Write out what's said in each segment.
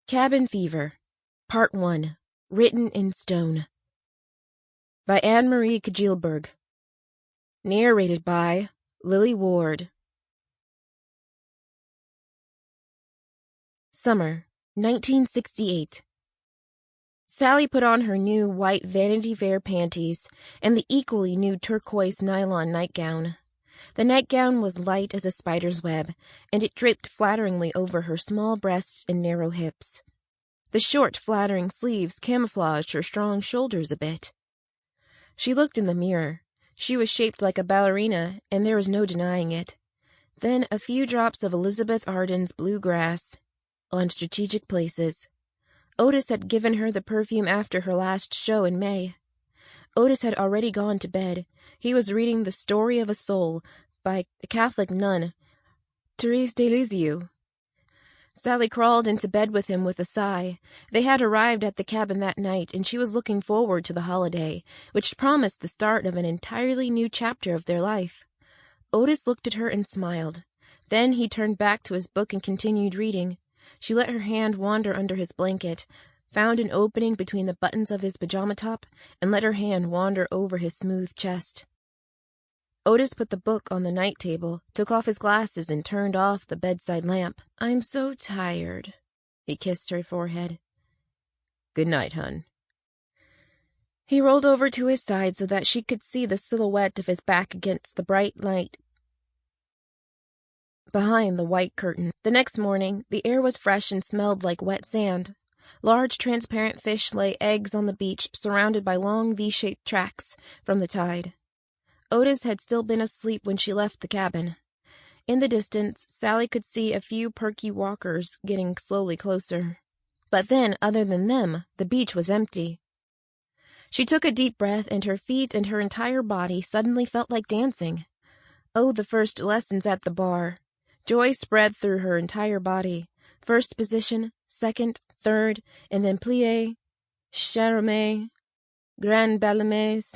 Cabin Fever, Part 1, Written in Stone, by Anne-Marie Kjeldberg. Narrated by Lily Ward. Summer, 1968. Sally put on her new white Vanity Fair panties and the equally new turquoise nylon nightgown. The nightgown was light as a spider's web, and it draped flatteringly over her small breasts and narrow hips. The short, flattering sleeves camouflaged her strong shoulders a bit. She looked in the mirror. She was shaped like a ballerina, and there was no denying it. Then a few drops of Elizabeth Arden's blue grass on strategic places. Otis had given her the perfume after her last show in May. Otis had already gone to bed. He was reading The Story of a Soul by a Catholic nun, Therese de Lisieux. Sally crawled into bed with him with a sigh. They had arrived at the cabin that night, and she was looking forward to the holiday, which promised the start of an entirely new chapter of their life. Otis looked at her and smiled. Then he turned back to his book and continued reading. She let her hand wander under his blanket, found an opening between the buttons of his pajama top, and let her hand wander over his smooth chest. Otis put the book on the night table, took off his glasses, and turned off the bedside lamp. "I'm so tired." He kissed her forehead. "Good night, hun." He rolled over to his side so that she could see the silhouette of his back against the bright light behind the white curtain. The next morning, the air was fresh and smelled like wet sand. Large, transparent fish lay eggs on the beach, surrounded by long V-shaped tracks from the tide. Otis had still been asleep when she left the cabin. In the distance, Sally could see a few perky walkers getting slowly closer. But then, other than them, the beach was empty. She took a deep breath, and her feet and her entire body suddenly felt like dancing. Oh, the first lessons at the bar. Joy spread through her entire body. First position, second, third, and then plie, charme, grand balamise.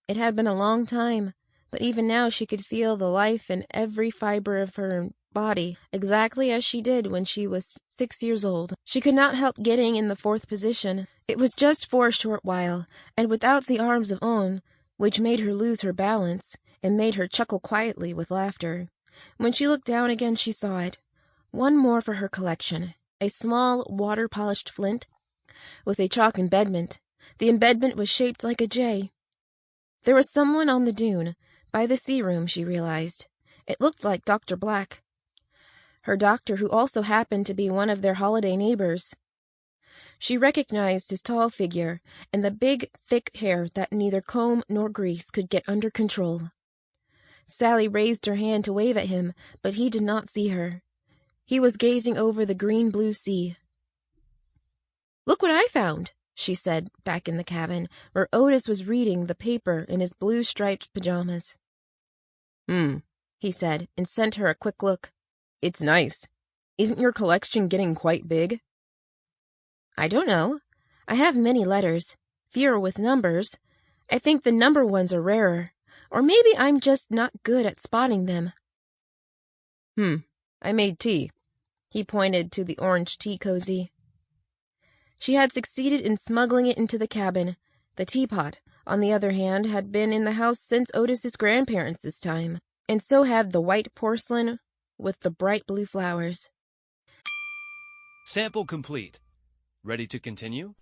It had been a long time, but even now she could feel the life in every fiber of her body, exactly as she did when she was 6 years old. She could not help getting in the fourth position. It was just for a short while, and without the arms of On, which made her lose her balance, and made her chuckle quietly with laughter. When she looked down again, she saw it. One more for her collection. A small, water-polished flint, with a chalk embedment. The embedment was shaped like a J. There was someone on the dune, by the sea room, she realized. It looked like Dr. Black. Her doctor, who also happened to be one of their holiday neighbors. She recognized his tall figure and the big, thick hair that neither comb nor grease could get under control. Sally raised her hand to wave at him, but he did not see her. He was gazing over the green-blue sea. "Look what I found," she said, back in the cabin, where Otis was reading the paper in his blue-striped pajamas. He said, and sent her a quick look. "It's nice. Isn't your collection getting quite big?" "I don't know. I have many letters, fewer with numbers. I think the number ones are rarer, or maybe I'm just not good at spotting them." I made tea." He pointed to the orange tea cozy. She had succeeded in smuggling it into the cabin. The teapot, on the other hand, had been in the house since Otis's grandparents' time, and so had the white porcelain with the bright blue flowers. Sample complete. Ready to continue?